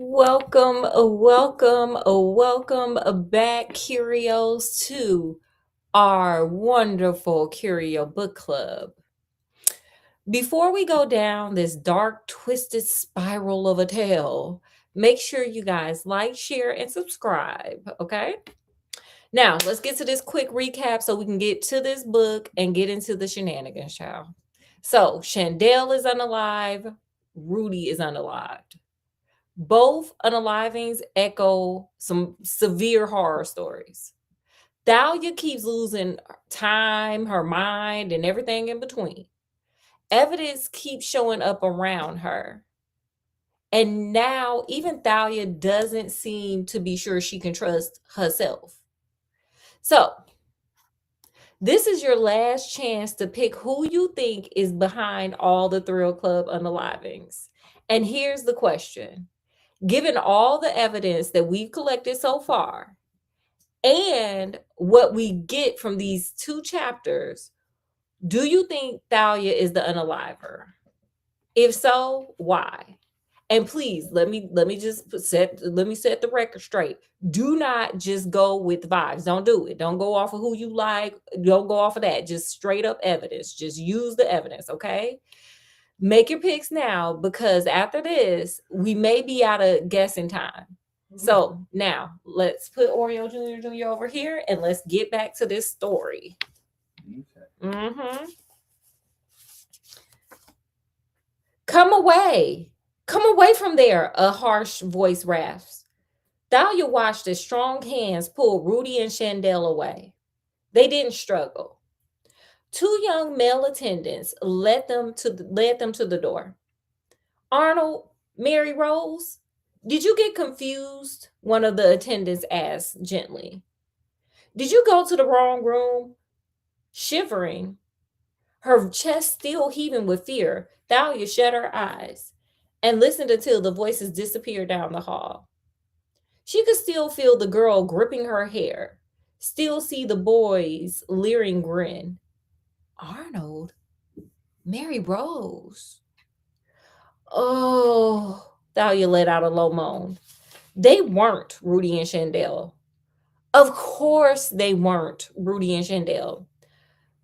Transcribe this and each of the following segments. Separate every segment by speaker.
Speaker 1: Welcome back, Curios, to our wonderful Curio Book Club. Before we go down this dark, twisted spiral of a tale, make sure you guys like, share, and subscribe, okay? Now, let's get to this quick recap so we can get to this book and get into the shenanigans, child. So, Chandel is unalive, Rudy is unalived. Both unalivings echo some severe horror stories. Thalia keeps losing time, her mind, and everything in between. Evidence keeps showing up around her. And now, even Thalia doesn't seem to be sure she can trust herself. So, this is your last chance to pick who you think is behind all the Thrill Club unalivings. And here's the question. Given all the evidence that we've collected so far and what we get from these two chapters, do you think Thalia is the unaliver? If so, why? And please let me set the record straight. Do not just go with vibes. Don't do it. Don't go off of who you like. Don't go off of that. Just straight up evidence. Just use the evidence, okay? Make your picks now because after this, we may be out of guessing time. So now let's put Oreo Jr. over here and let's get back to this story. Okay. Come away. Come away from there, a harsh voice rasps. Thalia watched as strong hands pull Rudy and Chandel away. They didn't struggle. Two young male attendants led them to the door. Arnold, Mary Rose, did you get confused? One of the attendants asked gently. Did you go to the wrong room? Shivering, her chest still heaving with fear, Thalia shut her eyes and listened until the voices disappeared down the hall. She could still feel the girl gripping her hair, still see the boy's leering grin. Arnold, Mary Rose. Oh, Thalia let out a low moan. They weren't Rudy and Chandel. Of course they weren't Rudy and Chandel.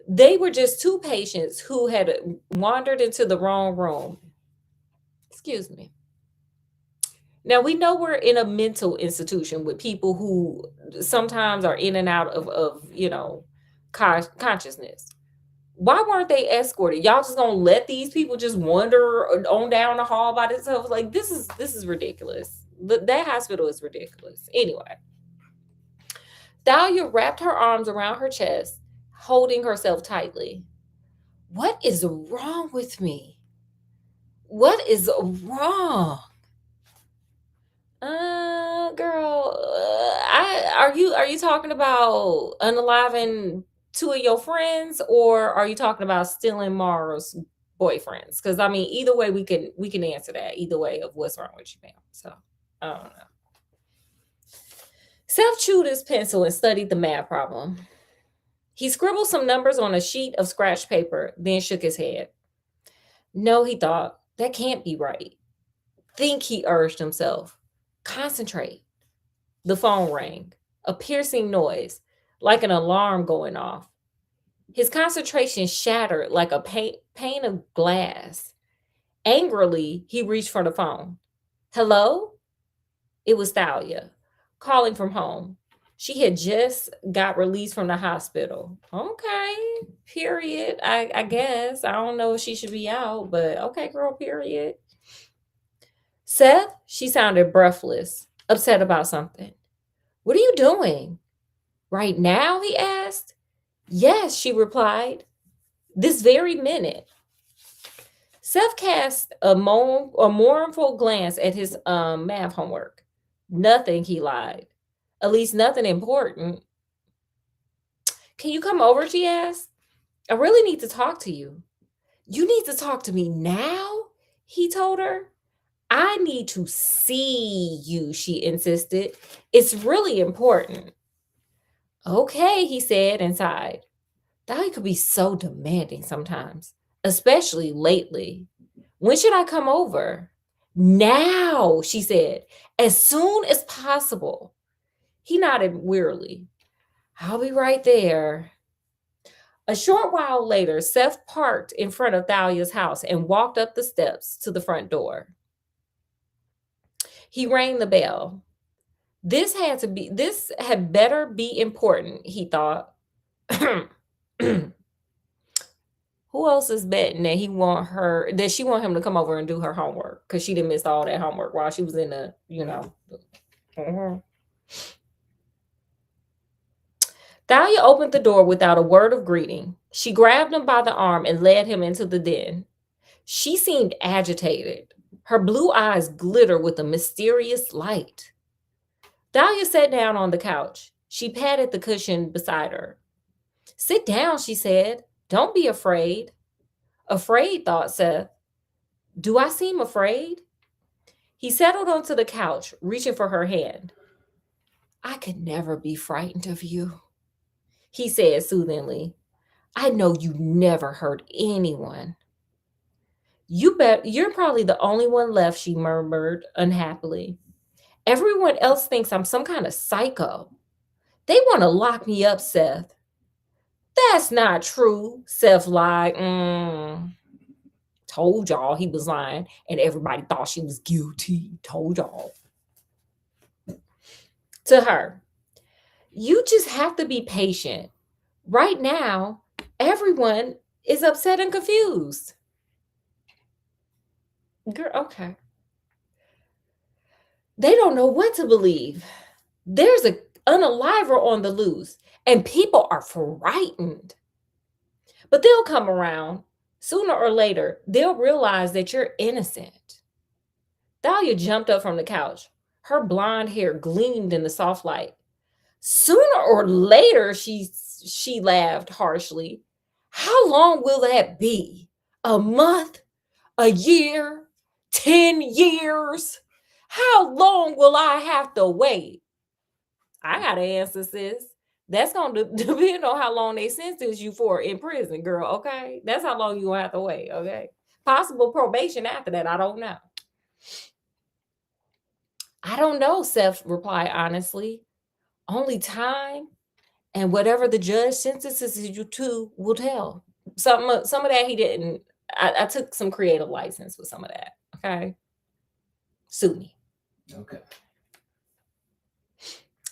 Speaker 1: They were just two patients who had wandered into the wrong room. Excuse me. Now we know we're in a mental institution with people who sometimes are in and out of consciousness. Why weren't they escorted? Y'all just gonna let these people just wander on down the hall by themselves? Like this is ridiculous. That hospital is ridiculous. Anyway, Thalia wrapped her arms around her chest, holding herself tightly. What is wrong with me? What is wrong? Girl, are you talking about unaliving two of your friends, or are you talking about stealing Mara's boyfriends? Because I mean, either way, we can answer that either way of what's wrong with you, ma'am. So I don't know. Seth chewed his pencil and studied the math problem. He scribbled some numbers on a sheet of scratch paper, then shook his head. No, he thought, that can't be right. Think, he urged himself. Concentrate. The phone rang, a piercing noise, like an alarm going off. His concentration shattered like a pane of glass. Angrily, he reached for the phone. Hello? It was Thalia, calling from home. She had just got released from the hospital. Okay, period. I guess. I don't know if she should be out, but okay, girl, period. Seth, she sounded breathless, upset about something. What are you doing? Right now, he asked. Yes, she replied. This very minute. Seth cast a mournful glance at his math homework. Nothing, he lied. At least nothing important. Can you come over? She asked. I really need to talk to you. You need to talk to me now? He told her. I need to see you, she insisted. It's really important. Okay, he said and sighed. Dolly could be so demanding sometimes, especially lately. When should I come over? Now, she said, as soon as possible. He nodded wearily. I'll be right there. A short while later, Seth parked in front of Thalia's house and walked up the steps to the front door. He rang the bell. This had better be important, he thought. Who else is betting that she want him to come over and do her homework? Because she didn't miss all that homework while she was in the. Thalia opened the door without a word of greeting. She grabbed him by the arm and led him into the den. She seemed agitated. Her blue eyes glittered with a mysterious light. Thalia sat down on the couch. She patted the cushion beside her. Sit down, she said. Don't be afraid. Afraid, thought Seth. Do I seem afraid? He settled onto the couch, reaching for her hand. I could never be frightened of you, he said soothingly. I know you never hurt anyone. You're probably the only one left, she murmured unhappily. Everyone else thinks I'm some kind of psycho. They want to lock me up, Seth. That's not true, Seth lied. Told y'all he was lying, and everybody thought she was guilty. Told y'all. To her, you just have to be patient. Right now, everyone is upset and confused. Girl, okay. They don't know what to believe. There's an unaliver on the loose, and people are frightened. But they'll come around. Sooner or later, they'll realize that you're innocent. Thalia jumped up from the couch. Her blonde hair gleamed in the soft light. Sooner or later, she laughed harshly. How long will that be? A month? A year? 10 years? How long will I have to wait? I got to answer, sis. That's going to depend on how long they sentence you for in prison, girl, okay? That's how long you going to have to wait, okay? Possible probation after that, I don't know. I don't know, Seth replied honestly. Only time and whatever the judge sentences you to will tell. Some of that he didn't. I took some creative license with some of that, okay? Sue me.
Speaker 2: Okay.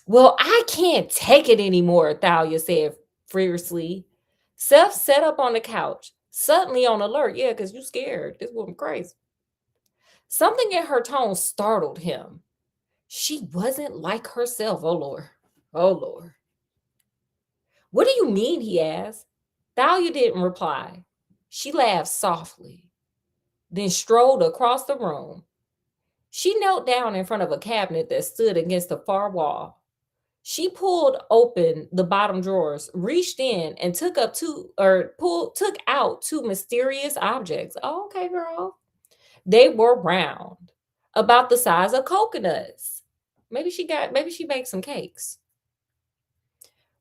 Speaker 1: Well, I can't take it anymore, Thalia said fiercely. Seth sat up on the couch, suddenly on alert. Yeah, because you scared. This woman crazy. Something in her tone startled him. She wasn't like herself. Oh, Lord. Oh, Lord. What do you mean? He asked. Thalia didn't reply. She laughed softly, then strolled across the room. She knelt down in front of a cabinet that stood against the far wall. She pulled open the bottom drawers, reached in, and took out two mysterious objects. Oh, okay, girl. They were round, about the size of coconuts. Maybe she baked some cakes.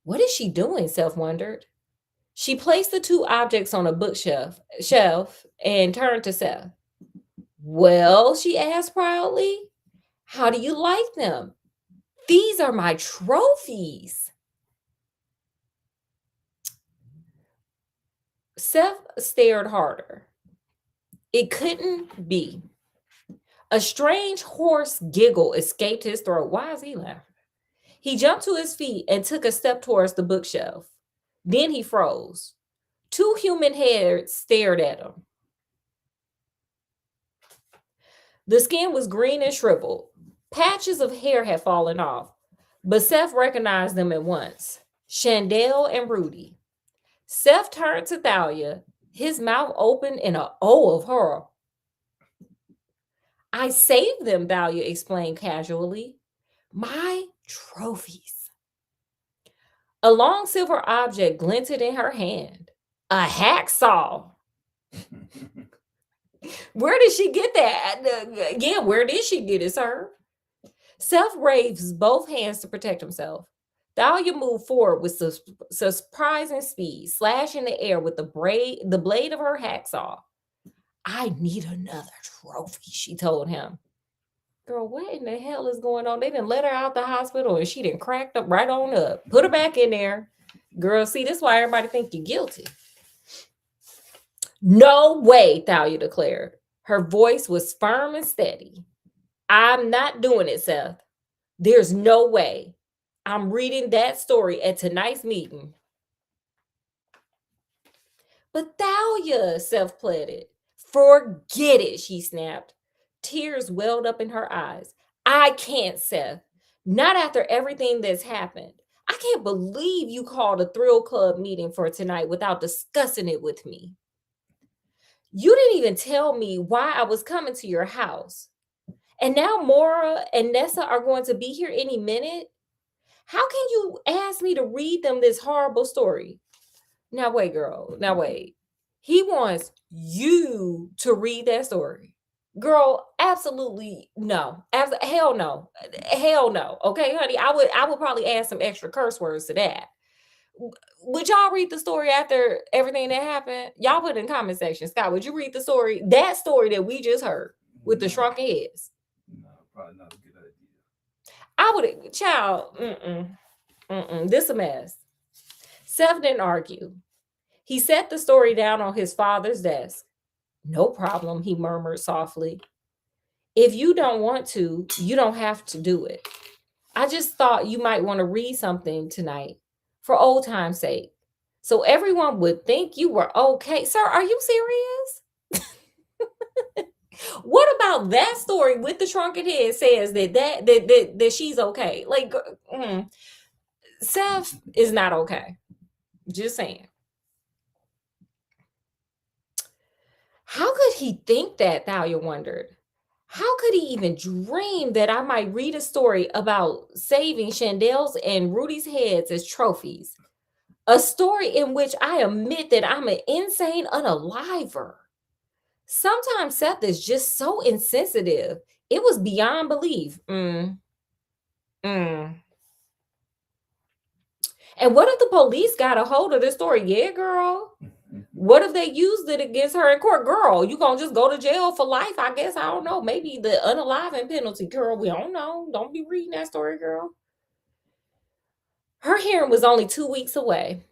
Speaker 1: What is she doing? Seth wondered. She placed the two objects on a bookshelf and turned to Seth. Well, she asked proudly, how do you like them? These are my trophies. Seth stared harder. It couldn't be. A strange hoarse giggle escaped his throat. Why is he laughing? He jumped to his feet and took a step towards the bookshelf. Then he froze. Two human heads stared at him. The skin was green and shriveled. Patches of hair had fallen off, but Seth recognized them at once. Chandel and Rudy. Seth turned to Thalia, his mouth open in an O of horror. I saved them, Thalia explained casually. My trophies. A long silver object glinted in her hand. A hacksaw. Where did she get that? Yeah, where did she get it, sir? Seth raised both hands to protect himself. Thalia moved forward with surprising speed, slashing the air with the blade of her hacksaw. I need another trophy, she told him. Girl, what in the hell is going on? They didn't let her out the hospital and she didn't cracked up right on up. Put her back in there. Girl, see, this is why everybody think you're guilty. No way, Thalia declared. Her voice was firm and steady. I'm not doing it, Seth. There's no way. I'm reading that story at tonight's meeting. But Thalia, Seth pleaded. Forget it, she snapped. Tears welled up in her eyes. I can't, Seth. Not after everything that's happened. I can't believe you called a thrill club meeting for tonight without discussing it with me. You didn't even tell me why I was coming to your house. And now Mora and Nessa are going to be here any minute. How can you ask me to read them this horrible story? Now, wait, girl. Now, wait. He wants you to read that story. Girl, absolutely no. Hell no. Hell no. Okay, honey. I would probably add some extra curse words to that. Would y'all read the story after everything that happened? Y'all put it in the comment section. Scott, would you read the story? That story that we just heard with the shrunken heads.
Speaker 2: No, probably not a good idea.
Speaker 1: I would, child, this a mess. Seth didn't argue. He set the story down on his father's desk. No problem, he murmured softly. If you don't want to, you don't have to do it. I just thought you might want to read something tonight for old time's sake. So everyone would think you were okay. Sir, are you serious? What about that story with the shrunken head says that she's okay? Like, Seth is not okay. Just saying. How could he think that? Thalia wondered. How could he even dream that I might read a story about saving Chandel's and Rudy's heads as trophies? A story in which I admit that I'm an insane unaliver. Sometimes Seth is just so insensitive. It was beyond belief. And what if the police got a hold of this story? Yeah, girl. What if they used it against her in court? Girl, you gonna just go to jail for life? I guess. I don't know. Maybe the unaliving penalty, girl. We don't know. Don't be reading that story, girl. Her hearing was only 2 weeks away.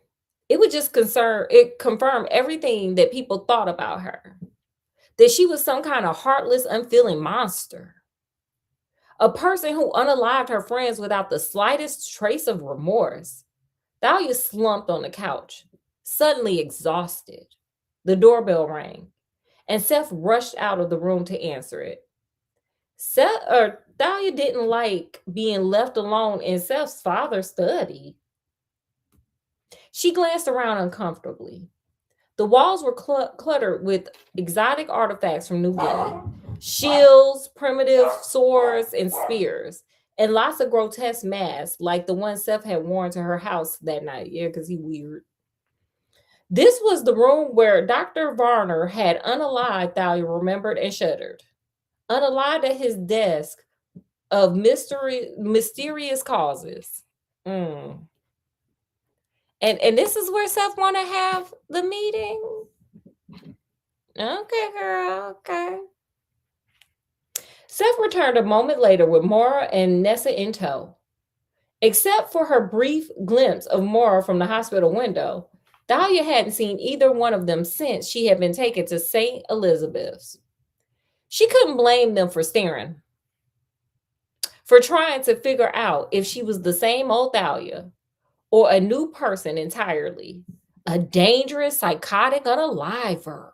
Speaker 1: It would just confirm everything that people thought about her. That she was some kind of heartless, unfeeling monster. A person who unalived her friends without the slightest trace of remorse. Thalia slumped on the couch, suddenly exhausted. The doorbell rang, and Seth rushed out of the room to answer it. Thalia didn't like being left alone in Seth's father's study. She glanced around uncomfortably. The walls were cluttered with exotic artifacts from New Guinea. Shields, primitive swords, and spears. And lots of grotesque masks, like the one Seth had worn to her house that night. Yeah, because he weird. This was the room where Dr. Varner had unalived, Thalia remembered and shuddered. Unalived at his desk of mysterious causes. And this is where Seth want to have the meeting? Okay, girl, okay. Seth returned a moment later with Mora and Nessa in tow. Except for her brief glimpse of Mora from the hospital window, Thalia hadn't seen either one of them since she had been taken to St. Elizabeth's. She couldn't blame them for staring, for trying to figure out if she was the same old Thalia or a new person entirely, a dangerous, psychotic unaliver.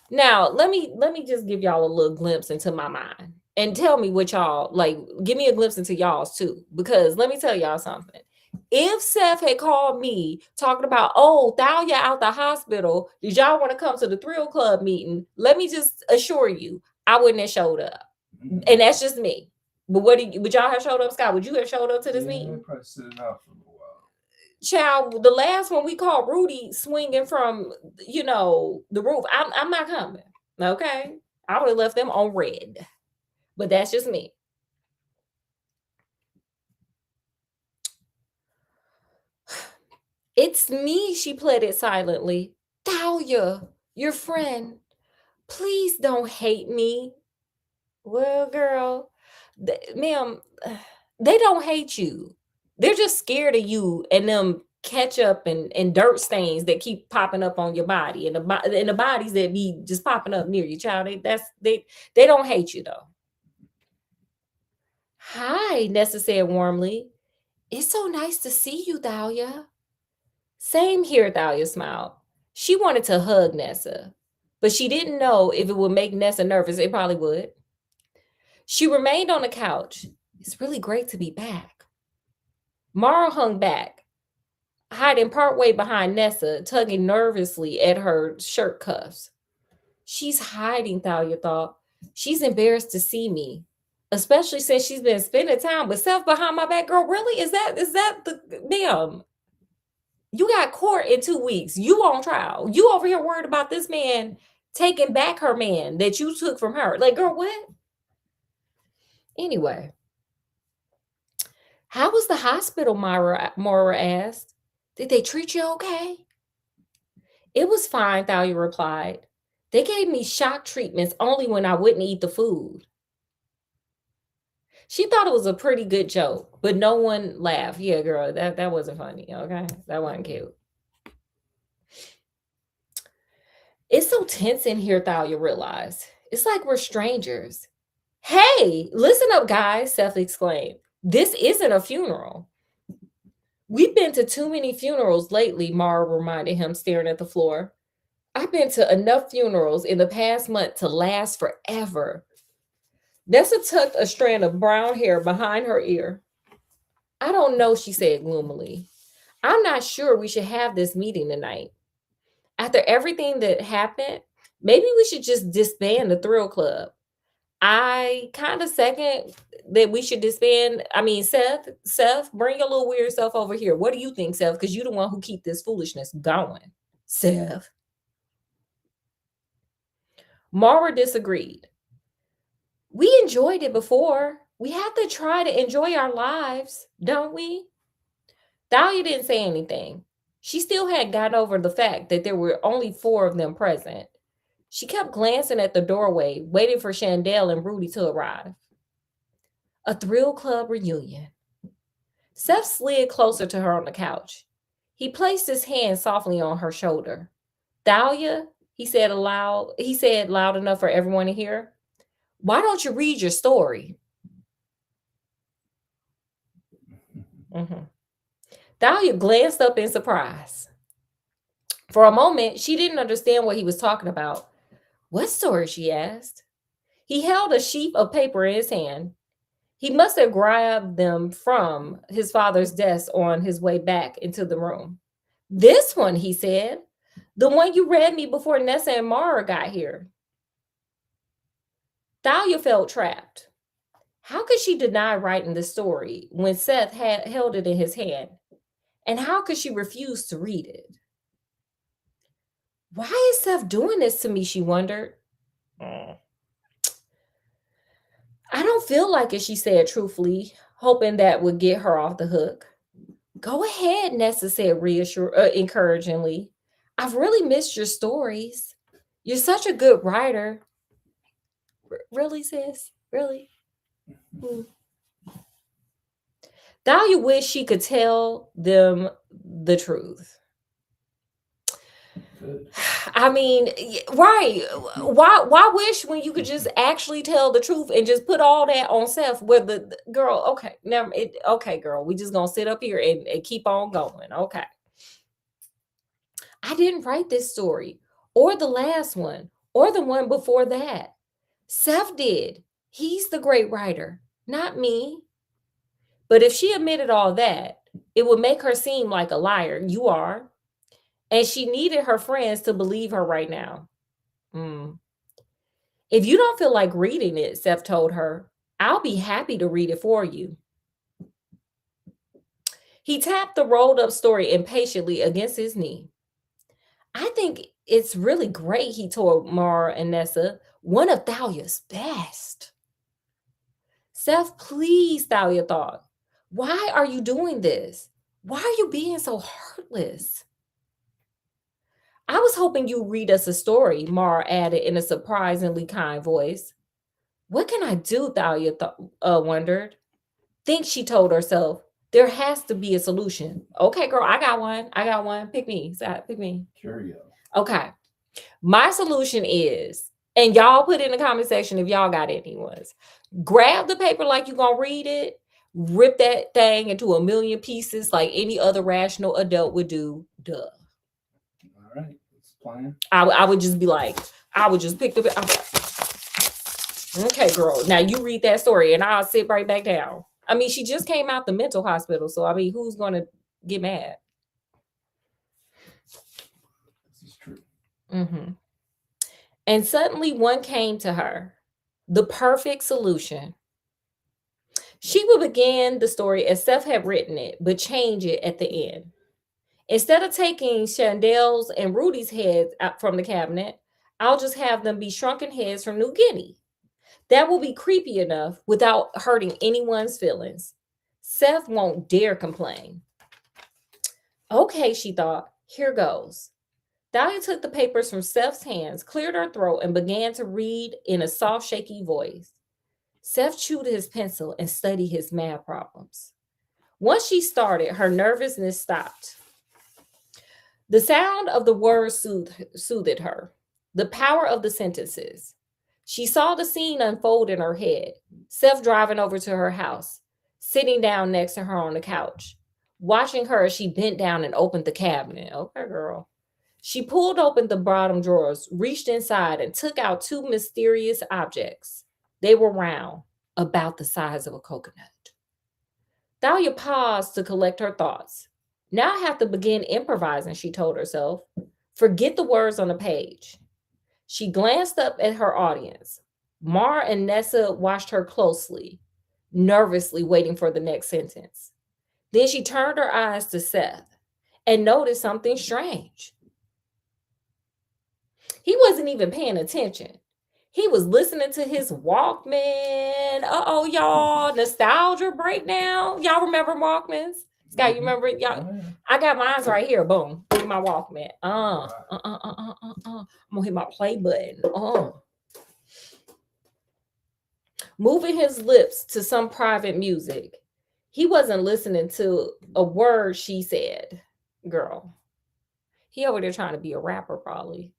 Speaker 1: Now, let me just give y'all a little glimpse into my mind and tell me what y'all like. Give me a glimpse into y'all's too, because let me tell y'all something. If Seth had called me talking about, oh, Thalia out the hospital, did y'all want to come to the Thrill Club meeting? Let me just assure you, I wouldn't have showed up. And that's just me. But would y'all have showed up, Scott? Would you have showed up to this meeting?
Speaker 2: Probably sit it out for a little while.
Speaker 1: Child, the last one we called Rudy swinging from, the roof. I'm not coming. Okay. I would have left them on red. But that's just me. It's me, she pleaded silently. Thalia, your friend. Please don't hate me. Well, girl, ma'am, they don't hate you. They're just scared of you and them ketchup and dirt stains that keep popping up on your body and and the bodies that be just popping up near you, child. They don't hate you though. Hi, Nessa said warmly. It's so nice to see you, Dahlia. Same here, Thalia smiled. She wanted to hug Nessa, but she didn't know if it would make Nessa nervous. It probably would. She remained on the couch. It's really great to be back. Mara hung back, hiding partway behind Nessa, tugging nervously at her shirt cuffs. She's hiding, Thalia thought. She's embarrassed to see me, especially since she's been spending time with Seth behind my back. Girl, really? Is that the damn? You got court in 2 weeks. You on trial. You over here worried about this man taking back her man that you took from her. Like, girl, what? Anyway, how was the hospital, Mara asked. Did they treat you okay? It was fine, Thalia replied. They gave me shock treatments only when I wouldn't eat the food. She thought it was a pretty good joke, but no one laughed. Yeah, girl, that wasn't funny, okay? That wasn't cute. It's so tense in here, Thalia realized. It's like we're strangers. Hey, listen up, guys, Seth exclaimed. This isn't a funeral. We've been to too many funerals lately, Mara reminded him, staring at the floor. I've been to enough funerals in the past month to last forever. Nessa tucked a strand of brown hair behind her ear. I don't know, she said gloomily. I'm not sure we should have this meeting tonight. After everything that happened, maybe we should just disband the Thrill Club. I kind of second that we should disband. I mean, Seth, bring your little weird self over here. What do you think, Seth? Because you're the one who keep this foolishness going. Seth. Mara disagreed. We enjoyed it before. We have to try to enjoy our lives, don't we? Thalia didn't say anything. She still hadn't gotten over the fact that there were only 4 of them present. She kept glancing at the doorway, waiting for Chandel and Rudy to arrive. A Thrill Club reunion. Seth slid closer to her on the couch. He placed his hand softly on her shoulder. Thalia, he said loud enough for everyone to hear. Why don't you read your story? Mm-hmm. Thalia glanced up in surprise. For a moment, she didn't understand what he was talking about. What story? She asked. He held a sheaf of paper in his hand. He must have grabbed them from his father's desk on his way back into the room. This one, he said. The one you read me before Nessa and Mara got here. Thalia felt trapped. How could she deny writing the story when Seth had held it in his hand? And how could she refuse to read it? Why is Seth doing this to me? She wondered. I don't feel like it, she said truthfully, hoping that would get her off the hook. Go ahead, Nessa said encouragingly. I've really missed your stories. You're such a good writer. Really, sis? Really? Dahlia wished she could tell them the truth. I mean, right. Why wish when you could just actually tell the truth and just put all that on Seth with the girl, okay, okay, girl, we just gonna sit up here and keep on going. Okay. I didn't write this story, or the last one, or the one before that. Seth did. He's the great writer, not me. But if she admitted all that, it would make her seem like a liar. You are. And she needed her friends to believe her right now. If you don't feel like reading it, Seth told her, I'll be happy to read it for you. He tapped the rolled up story impatiently against his knee. I think it's really great, he told Mara and Nessa. One of Thalia's best. Seth, please, Thalia thought. Why are you doing this? Why are you being so heartless? I was hoping you'd read us a story, Mara added in a surprisingly kind voice. What can I do? Thalia wondered. Think, she told herself. There has to be a solution. Okay, girl, I got one. I got one. Pick me. Pick me.
Speaker 2: Curio.
Speaker 1: Okay. My solution is, and y'all put in the comment section if y'all got any ones. Grab the paper like you're going to read it, rip that thing into a million pieces like any other rational adult would do. Duh.
Speaker 2: All right, what's the plan?
Speaker 1: I would just be like, I would just pick the. Okay, girl. Now you read that story and I'll sit right back down. I mean, she just came out the mental hospital, so I mean, who's going to get mad?
Speaker 2: This is true.
Speaker 1: Mm-hmm. And suddenly one came to her, the perfect solution. She would begin the story as Seth had written it, but change it at the end. Instead of taking Chandel's and Rudy's heads out from the cabinet, I'll just have them be shrunken heads from New Guinea. That will be creepy enough without hurting anyone's feelings. Seth won't dare complain. Okay, she thought, here goes. Dahlia took the papers from Seth's hands, cleared her throat, and began to read in a soft, shaky voice. Seth chewed his pencil and studied his math problems. Once she started, her nervousness stopped. The sound of the words soothed her, the power of the sentences. She saw the scene unfold in her head. Seth driving over to her house, sitting down next to her on the couch, watching her as she bent down and opened the cabinet. Okay, girl. She pulled open the bottom drawers, reached inside, and took out two mysterious objects. They were round, about the size of a coconut. Dahlia paused to collect her thoughts. Now I have to begin improvising, she told herself. Forget the words on the page. She glanced up at her audience. Mara and Nessa watched her closely, nervously waiting for the next sentence. Then she turned her eyes to Seth and noticed something strange. He wasn't even paying attention. He was listening to his Walkman. Uh-oh, y'all. Nostalgia breakdown. Y'all remember Walkmans? Scott, you remember it? Y'all?
Speaker 2: Oh, yeah.
Speaker 1: I got mine right here. Boom. Look at my Walkman. I'm gonna hit my play button. Moving his lips to some private music. He wasn't listening to a word she said. Girl. He over there trying to be a rapper, probably.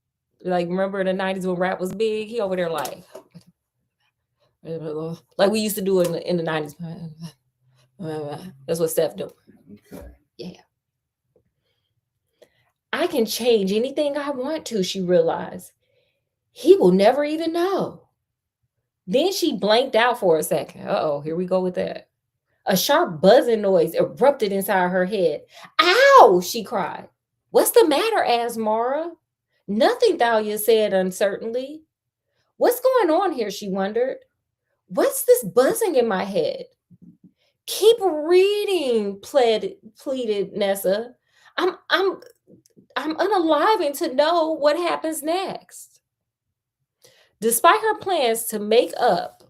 Speaker 1: Like, remember in the 90s when rap was big? He over there like we used to do in the 90s. That's what Steph do.
Speaker 2: Okay.
Speaker 1: Yeah. I can change anything I want to, she realized. He will never even know. Then she blanked out for a second. Uh-oh, here we go with that. A sharp buzzing noise erupted inside her head. Ow, she cried. What's the matter? Asked Mara. Nothing, Thalia said uncertainly. What's going on here? She wondered. What's this buzzing in my head? Keep reading, pleaded Nessa. I'm unaliving to know what happens next. Despite her plans to make up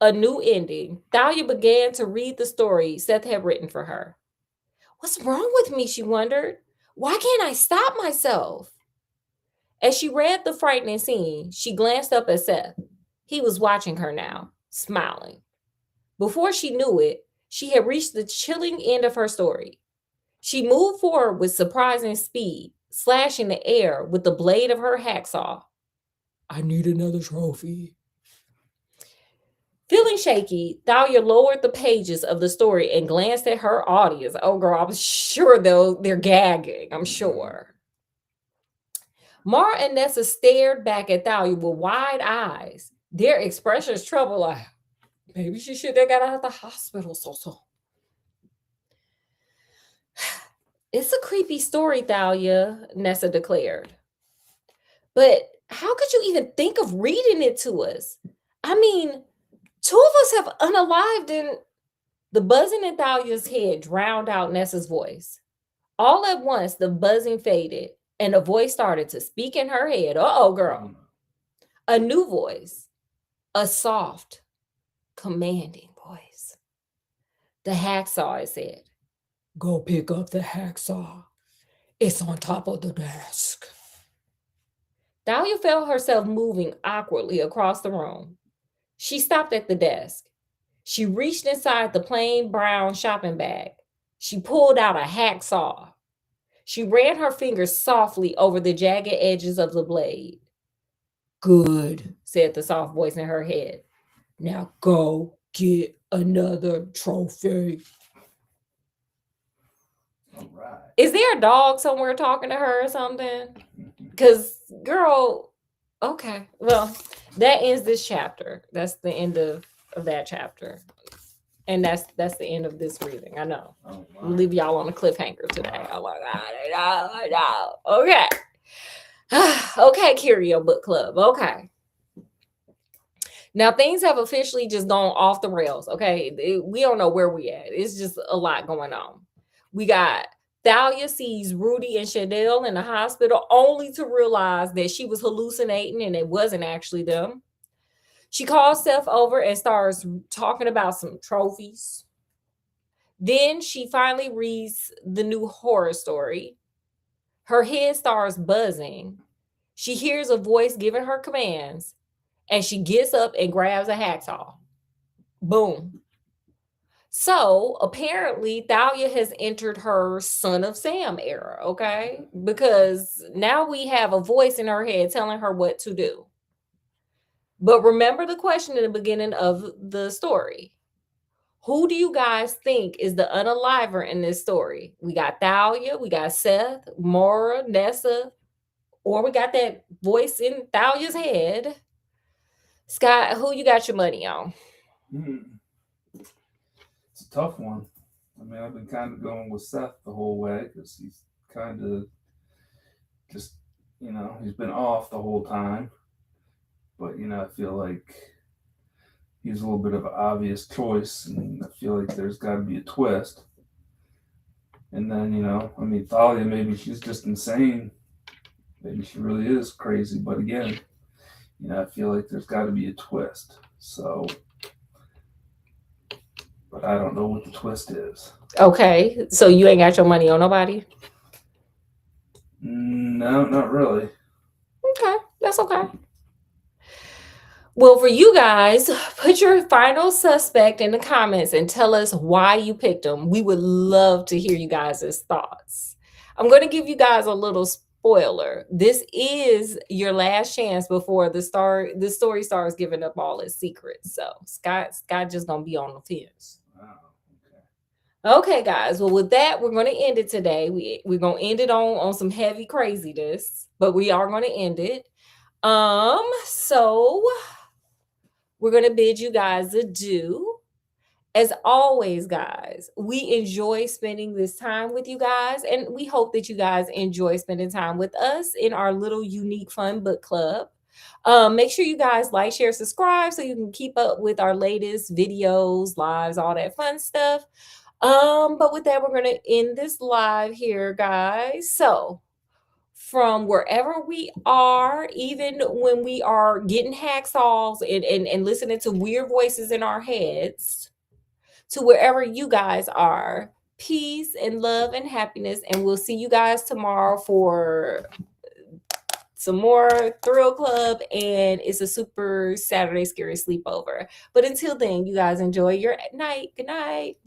Speaker 1: a new ending, Thalia began to read the story Seth had written for her. What's wrong with me? She wondered. Why can't I stop myself? As she read the frightening scene, she glanced up at Seth. He was watching her now, smiling. Before she knew it, she had reached the chilling end of her story. She moved forward with surprising speed, slashing the air with the blade of her hacksaw. I need another trophy. Feeling shaky, Thalia lowered the pages of the story and glanced at her audience. Oh, girl, I'm sure they're gagging. I'm sure. Mara and Nessa stared back at Thalia with wide eyes. Their expressions troubled, like, maybe she should have got out of the hospital so. It's a creepy story, Thalia, Nessa declared. But how could you even think of reading it to us? I mean, two of us have unalived, and the buzzing in Thalia's head drowned out Nessa's voice. All at once, the buzzing faded, and a voice started to speak in her head. Uh-oh, girl. A new voice. A soft, commanding voice. The hacksaw, it said. Go pick up the hacksaw. It's on top of the desk. Thalia felt herself moving awkwardly across the room. She stopped at the desk. She reached inside the plain brown shopping bag. She pulled out a hacksaw. She ran her fingers softly over the jagged edges of the blade. Good, said the soft voice in her head. Now go get another trophy.
Speaker 2: All right.
Speaker 1: Is there a dog somewhere talking to her or something? Because, girl, okay. Well, that ends this chapter. That's the end of that chapter. And that's the end of this reading. I know.
Speaker 2: Oh,
Speaker 1: I'll leave y'all on a cliffhanger today. Oh my God. I know. Okay. Okay, Curio Book Club. Okay. Now things have officially just gone off the rails. Okay. We don't know where we at. It's just a lot going on. We got Thalia sees Rudy and Chanel in the hospital only to realize that she was hallucinating and it wasn't actually them. She calls Seth over and starts talking about some trophies. Then she finally reads the new horror story. Her head starts buzzing. She hears a voice giving her commands, and she gets up and grabs a hacksaw. Boom. So apparently, Thalia has entered her Son of Sam era, okay? Because now we have a voice in her head telling her what to do. But remember the question in the beginning of the story. Who do you guys think is the unaliver in this story? We got Thalia, we got Seth, Mora, Nessa, or we got that voice in Thalia's head. Scott, who you got your money on?
Speaker 2: It's a tough one. I mean, I've been kind of going with Seth the whole way because he's kind of just, he's been off the whole time. But, I feel like he's a little bit of an obvious choice, and I feel like there's got to be a twist. And then, Thalia, maybe she's just insane. Maybe she really is crazy. But again, I feel like there's got to be a twist. So, but I don't know what the twist is.
Speaker 1: Okay, so you ain't got your money on nobody?
Speaker 2: No, not really.
Speaker 1: Okay, that's okay. Well, for you guys, put your final suspect in the comments and tell us why you picked them. We would love to hear you guys' thoughts. I'm going to give you guys a little spoiler. This is your last chance before the story starts giving up all its secrets. So Scott just gonna be on the fence. Okay, guys. Well, with that, we're going to end it today. We're going to end it on some heavy craziness, but we are going to end it. So we're going to bid you guys adieu. As always, guys, we enjoy spending this time with you guys, and we hope that you guys enjoy spending time with us in our little unique fun book club. Make sure you guys like, share, subscribe so you can keep up with our latest videos, lives, all that fun stuff. But with that, we're going to end this live here, guys. So from wherever we are, even when we are getting hacksaws and listening to weird voices in our heads, to wherever you guys are, peace and love and happiness. And we'll see you guys tomorrow for some more Thrill Club, and it's a super Saturday Scary Sleepover. But until then, you guys enjoy your night. Good night.